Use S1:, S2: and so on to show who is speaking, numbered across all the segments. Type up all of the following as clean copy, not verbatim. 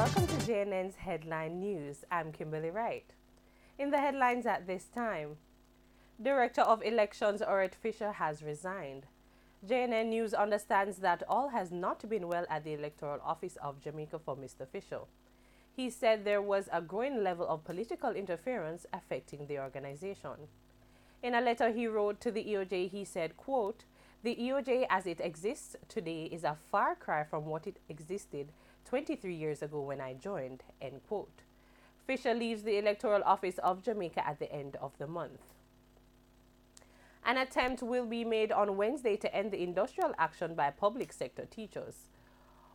S1: Welcome to JNN's Headline News. I'm Kimberly Wright. In the headlines at this time, Director of Elections Orrit Fisher has resigned. JNN News understands that all has not been well at the Electoral Office of Jamaica for Mr. Fisher. He said there was a growing level of political interference affecting the organization. In a letter he wrote to the EOJ, he said, quote, "The EOJ as it exists today is a far cry from what it existed 23 years ago when I joined," end quote. Fisher leaves the Electoral Office of Jamaica at the end of the month. An attempt will be made on Wednesday to end the industrial action by public sector teachers.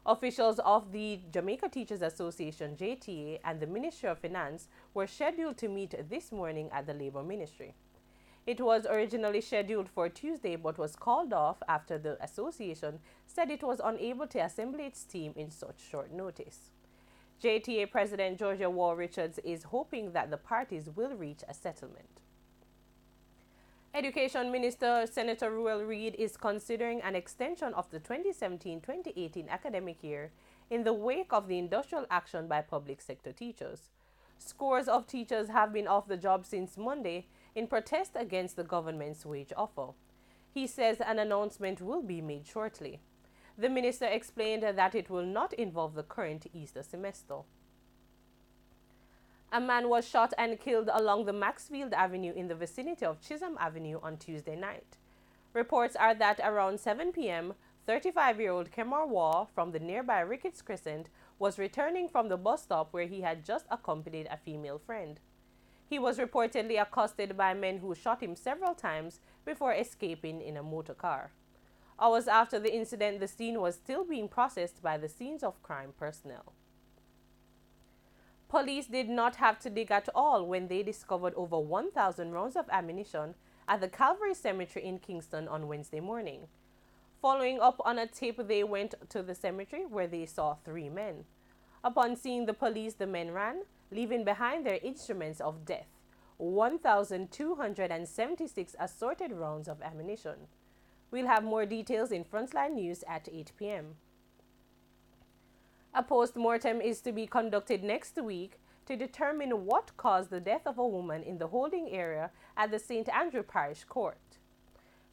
S1: Officials of the Jamaica Teachers Association, JTA, and the Ministry of Finance were scheduled to meet this morning at the Labor Ministry. It was originally scheduled for Tuesday but was called off after the association said it was unable to assemble its team in such short notice. JTA President Georgia Wall Richards is hoping that the parties will reach a settlement. Education Minister Senator Ruel Reid is considering an extension of the 2017-2018 academic year in the wake of the industrial action by public sector teachers. Scores of teachers have been off the job since Monday in protest against the government's wage offer. He says an announcement will be made shortly. The minister explained that it will not involve the current Easter semester. A man was shot and killed along the Maxfield Avenue in the vicinity of Chisholm Avenue on Tuesday night. Reports are that around 7 p.m., 35-year-old Kemar Waugh from the nearby Ricketts Crescent was returning from the bus stop where he had just accompanied a female friend. He was reportedly accosted by men who shot him several times before escaping in a motor car. Hours after the incident, the scene was still being processed by the scenes of crime personnel. Police did not have to dig at all when they discovered over 1,000 rounds of ammunition at the Calvary Cemetery in Kingston on Wednesday morning. Following up on a tip, they went to the cemetery where they saw 3 men. Upon seeing the police, the men ran, leaving behind their instruments of death, 1,276 assorted rounds of ammunition. We'll have more details in Frontline News at 8 p.m. A post-mortem is to be conducted next week to determine what caused the death of a woman in the holding area at the St. Andrew Parish Court.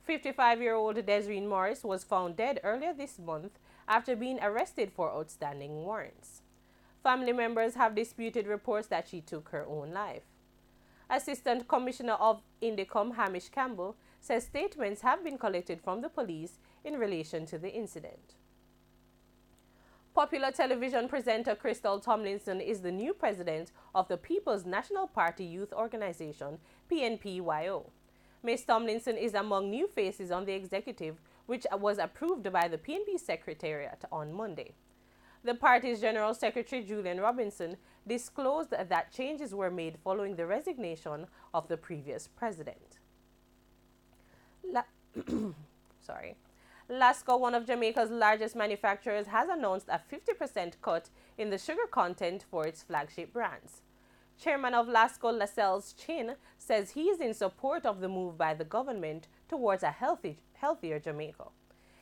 S1: 55-year-old Desireen Morris was found dead earlier this month after being arrested for outstanding warrants. Family members have disputed reports that she took her own life. Assistant Commissioner of Indicom Hamish Campbell says statements have been collected from the police in relation to the incident. Popular television presenter Crystal Tomlinson is the new president of the People's National Party Youth Organization, PNPYO. Ms. Tomlinson is among new faces on the executive, which was approved by the PNP Secretariat on Monday. The party's General Secretary, Julian Robinson, disclosed that changes were made following the resignation of the previous president. Lasco, one of Jamaica's largest manufacturers, has announced a 50% cut in the sugar content for its flagship brands. Chairman of Lasco, Lascelles Chin, says he is in support of the move by the government towards a healthier Jamaica.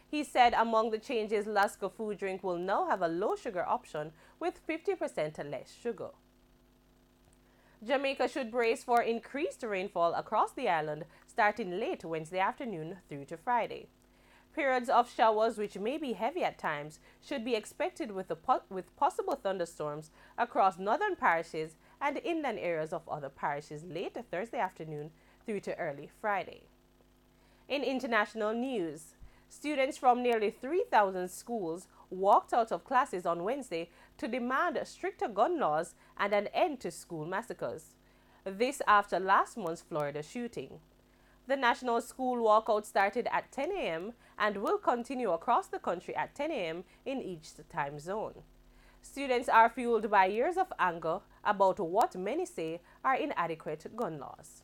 S1: He said among the changes, Lasco food drink will now have a low sugar option with 50% less sugar. Jamaica should brace for increased rainfall across the island starting late Wednesday afternoon through to Friday. Periods of showers, which may be heavy at times, should be expected with possible thunderstorms across northern parishes and inland areas of other parishes late Thursday afternoon through to early Friday. In international news, students from nearly 3,000 schools walked out of classes on Wednesday to demand stricter gun laws and an end to school massacres. This after last month's Florida shooting. The national school walkout started at 10 a.m. and will continue across the country at 10 a.m. in each time zone. Students are fueled by years of anger about what many say are inadequate gun laws.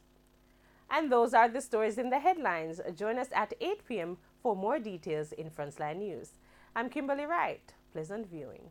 S1: And those are the stories in the headlines. Join us at 8 p.m. for more details in Frontline News. I'm Kimberly Wright. Pleasant viewing.